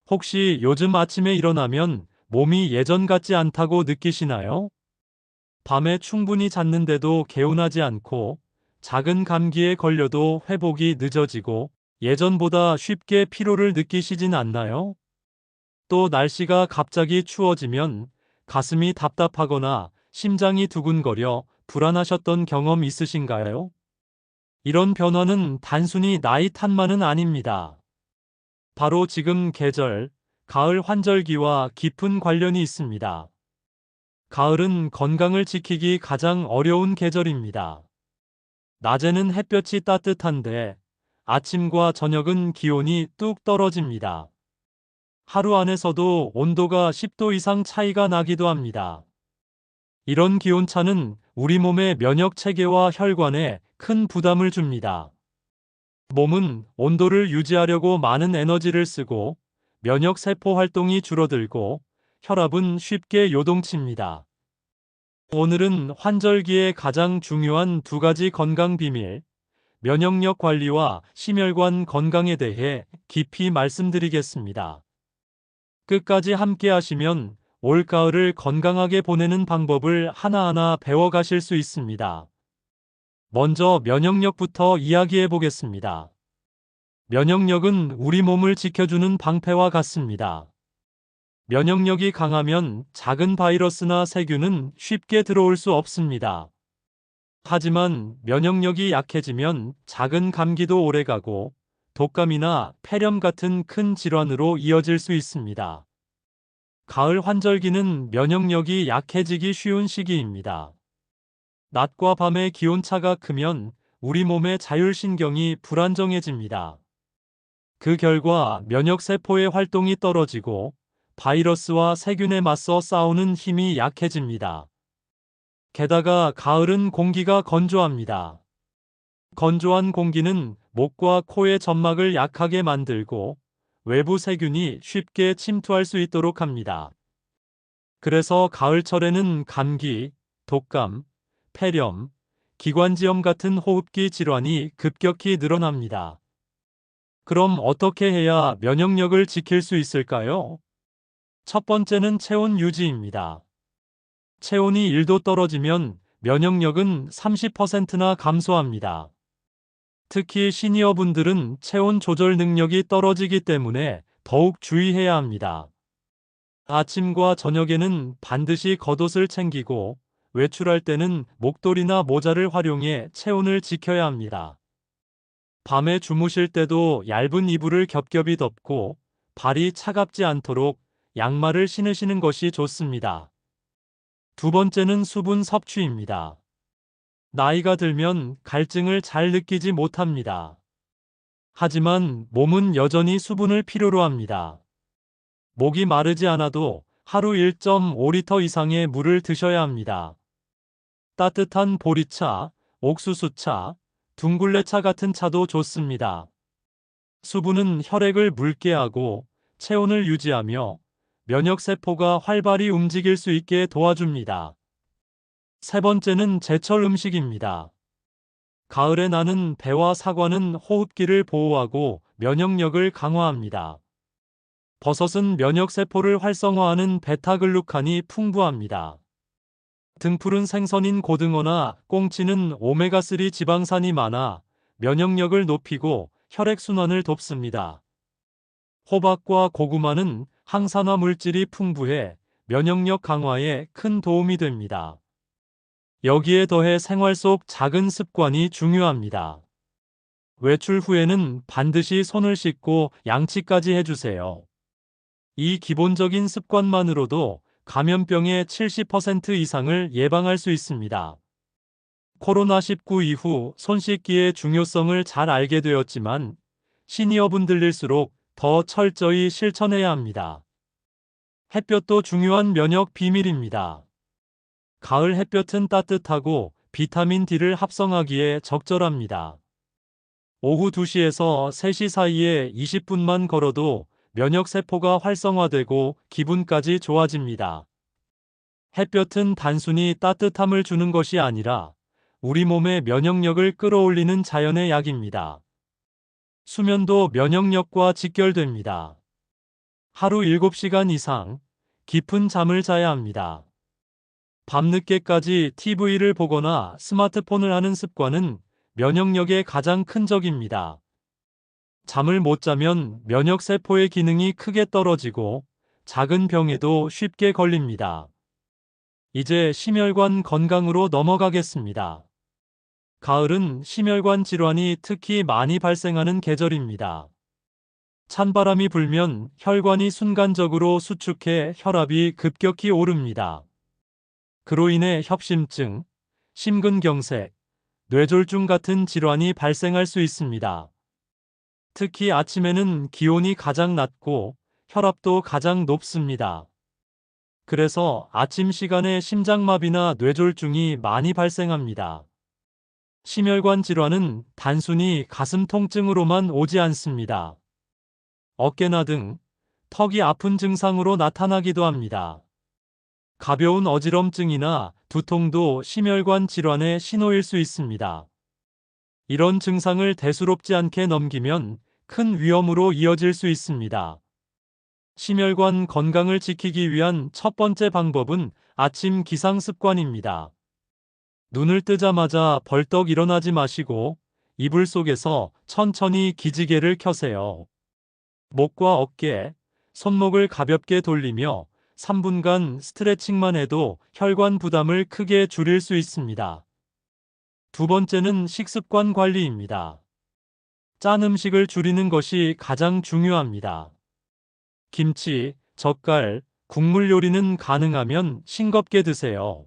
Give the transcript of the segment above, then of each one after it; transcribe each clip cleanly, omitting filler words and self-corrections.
혹시 요즘 아침에 일어나면 몸이 예전 같지 않다고 느끼시나요? 밤에 충분히 잤는데도 개운하지 않고 작은 감기에 걸려도 회복이 늦어지고 예전보다 쉽게 피로를 느끼시진 않나요? 또 날씨가 갑자기 추워지면 가슴이 답답하거나 심장이 두근거려 불안하셨던 경험 있으신가요? 이런 변화는 단순히 나이 탓만은 아닙니다. 바로 지금 계절, 가을 환절기와 깊은 관련이 있습니다. 가을은 건강을 지키기 가장 어려운 계절입니다. 낮에는 햇볕이 따뜻한데 아침과 저녁은 기온이 뚝 떨어집니다. 하루 안에서도 온도가 10도 이상 차이가 나기도 합니다. 이런 기온차는 우리 몸의 면역 체계와 혈관에 큰 부담을 줍니다. 몸은 온도를 유지하려고 많은 에너지를 쓰고 면역 세포 활동이 줄어들고 혈압은 쉽게 요동칩니다. 오늘은 환절기에 가장 중요한 두 가지 건강 비밀, 면역력 관리와 심혈관 건강에 대해 깊이 말씀드리겠습니다. 끝까지 함께 하시면 올가을을 건강하게 보내는 방법을 하나하나 배워가실 수 있습니다. 먼저 면역력부터 이야기해 보겠습니다. 면역력은 우리 몸을 지켜주는 방패와 같습니다. 면역력이 강하면 작은 바이러스나 세균은 쉽게 들어올 수 없습니다. 하지만 면역력이 약해지면 작은 감기도 오래가고 독감이나 폐렴 같은 큰 질환으로 이어질 수 있습니다. 가을 환절기는 면역력이 약해지기 쉬운 시기입니다. 낮과 밤의 기온차가 크면 우리 몸의 자율신경이 불안정해집니다. 그 결과 면역세포의 활동이 떨어지고 바이러스와 세균에 맞서 싸우는 힘이 약해집니다. 게다가 가을은 공기가 건조합니다. 건조한 공기는 목과 코의 점막을 약하게 만들고 외부 세균이 쉽게 침투할 수 있도록 합니다. 그래서 가을철에는 감기, 독감, 폐렴, 기관지염 같은 호흡기 질환이 급격히 늘어납니다. 그럼 어떻게 해야 면역력을 지킬 수 있을까요? 첫 번째는 체온 유지입니다. 체온이 1도 떨어지면 면역력은 30%나 감소합니다. 특히 시니어분들은 체온 조절 능력이 떨어지기 때문에 더욱 주의해야 합니다. 아침과 저녁에는 반드시 겉옷을 챙기고 외출할 때는 목도리나 모자를 활용해 체온을 지켜야 합니다. 밤에 주무실 때도 얇은 이불을 겹겹이 덮고 발이 차갑지 않도록 양말을 신으시는 것이 좋습니다. 두 번째는 수분 섭취입니다. 나이가 들면 갈증을 잘 느끼지 못합니다. 하지만 몸은 여전히 수분을 필요로 합니다. 목이 마르지 않아도 하루 1.5리터 이상의 물을 드셔야 합니다. 따뜻한 보리차, 옥수수차, 둥글레차 같은 차도 좋습니다. 수분은 혈액을 묽게 하고 체온을 유지하며 면역세포가 활발히 움직일 수 있게 도와줍니다. 세 번째는 제철 음식입니다. 가을에 나는 배와 사과는 호흡기를 보호하고 면역력을 강화합니다. 버섯은 면역세포를 활성화하는 베타글루칸이 풍부합니다. 등푸른 생선인 고등어나 꽁치는 오메가3 지방산이 많아 면역력을 높이고 혈액순환을 돕습니다. 호박과 고구마는 항산화 물질이 풍부해 면역력 강화에 큰 도움이 됩니다. 여기에 더해 생활 속 작은 습관이 중요합니다. 외출 후에는 반드시 손을 씻고 양치까지 해주세요. 이 기본적인 습관만으로도 감염병의 70% 이상을 예방할 수 있습니다. 코로나19 이후 손 씻기의 중요성을 잘 알게 되었지만 시니어분들일수록 더 철저히 실천해야 합니다. 햇볕도 중요한 면역 비밀입니다. 가을 햇볕은 따뜻하고 비타민 D를 합성하기에 적절합니다. 오후 2시에서 3시 사이에 20분만 걸어도 면역세포가 활성화되고 기분까지 좋아집니다. 햇볕은 단순히 따뜻함을 주는 것이 아니라 우리 몸의 면역력을 끌어올리는 자연의 약입니다. 수면도 면역력과 직결됩니다. 하루 7시간 이상 깊은 잠을 자야 합니다. 밤늦게까지 TV를 보거나 스마트폰을 하는 습관은 면역력에 가장 큰 적입니다. 잠을 못 자면 면역세포의 기능이 크게 떨어지고 작은 병에도 쉽게 걸립니다. 이제 심혈관 건강으로 넘어가겠습니다. 가을은 심혈관 질환이 특히 많이 발생하는 계절입니다. 찬바람이 불면 혈관이 순간적으로 수축해 혈압이 급격히 오릅니다. 그로 인해 협심증, 심근경색, 뇌졸중 같은 질환이 발생할 수 있습니다. 특히 아침에는 기온이 가장 낮고 혈압도 가장 높습니다. 그래서 아침 시간에 심장마비나 뇌졸중이 많이 발생합니다. 심혈관 질환은 단순히 가슴 통증으로만 오지 않습니다. 어깨나 등, 턱이 아픈 증상으로 나타나기도 합니다. 가벼운 어지럼증이나 두통도 심혈관 질환의 신호일 수 있습니다. 이런 증상을 대수롭지 않게 넘기면 큰 위험으로 이어질 수 있습니다. 심혈관 건강을 지키기 위한 첫 번째 방법은 아침 기상 습관입니다. 눈을 뜨자마자 벌떡 일어나지 마시고 이불 속에서 천천히 기지개를 켜세요. 목과 어깨, 손목을 가볍게 돌리며 3분간 스트레칭만 해도 혈관 부담을 크게 줄일 수 있습니다. 두 번째는 식습관 관리입니다. 짠 음식을 줄이는 것이 가장 중요합니다. 김치, 젓갈, 국물 요리는 가능하면 싱겁게 드세요.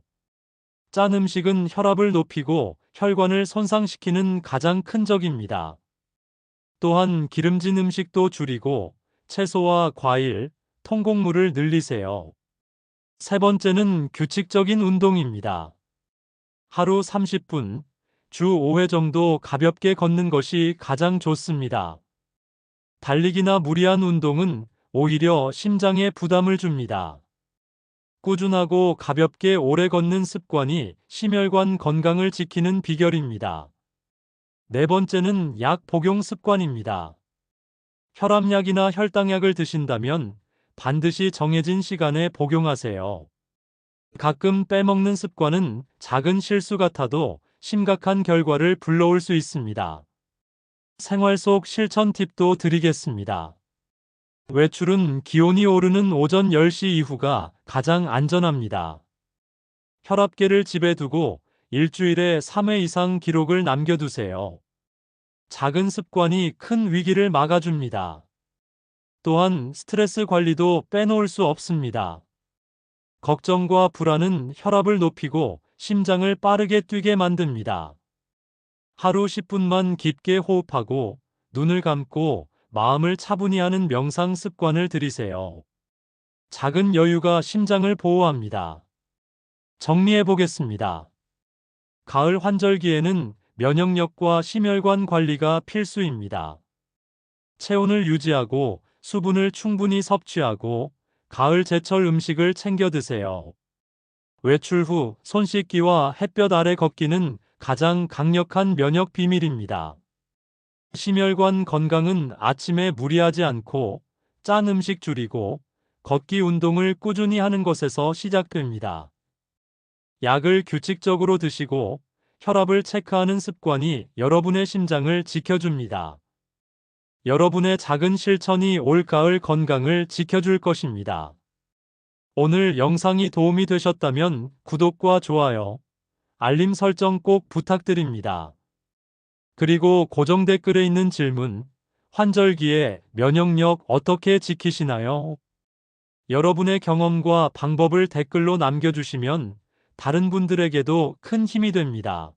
짠 음식은 혈압을 높이고 혈관을 손상시키는 가장 큰 적입니다. 또한 기름진 음식도 줄이고 채소와 과일, 통곡물을 늘리세요. 세 번째는 규칙적인 운동입니다. 하루 30분, 주 5회 정도 가볍게 걷는 것이 가장 좋습니다. 달리기나 무리한 운동은 오히려 심장에 부담을 줍니다. 꾸준하고 가볍게 오래 걷는 습관이 심혈관 건강을 지키는 비결입니다. 네 번째는 약 복용 습관입니다. 혈압약이나 혈당약을 드신다면 반드시 정해진 시간에 복용하세요. 가끔 빼먹는 습관은 작은 실수 같아도 심각한 결과를 불러올 수 있습니다. 생활 속 실천 팁도 드리겠습니다. 외출은 기온이 오르는 오전 10시 이후가 가장 안전합니다. 혈압계를 집에 두고 일주일에 3회 이상 기록을 남겨두세요. 작은 습관이 큰 위기를 막아줍니다. 또한 스트레스 관리도 빼놓을 수 없습니다. 걱정과 불안은 혈압을 높이고 심장을 빠르게 뛰게 만듭니다. 하루 10분만 깊게 호흡하고 눈을 감고 마음을 차분히 하는 명상 습관을 들이세요. 작은 여유가 심장을 보호합니다. 정리해 보겠습니다. 가을 환절기에는 면역력과 심혈관 관리가 필수입니다. 체온을 유지하고 수분을 충분히 섭취하고 가을 제철 음식을 챙겨 드세요. 외출 후 손 씻기와 햇볕 아래 걷기는 가장 강력한 면역 비밀입니다. 심혈관 건강은 아침에 무리하지 않고 짠 음식 줄이고 걷기 운동을 꾸준히 하는 것에서 시작됩니다. 약을 규칙적으로 드시고 혈압을 체크하는 습관이 여러분의 심장을 지켜줍니다. 여러분의 작은 실천이 올가을 건강을 지켜줄 것입니다. 오늘 영상이 도움이 되셨다면 구독과 좋아요, 알림 설정 꼭 부탁드립니다. 그리고 고정 댓글에 있는 질문, 환절기에 면역력 어떻게 지키시나요? 여러분의 경험과 방법을 댓글로 남겨주시면 다른 분들에게도 큰 힘이 됩니다.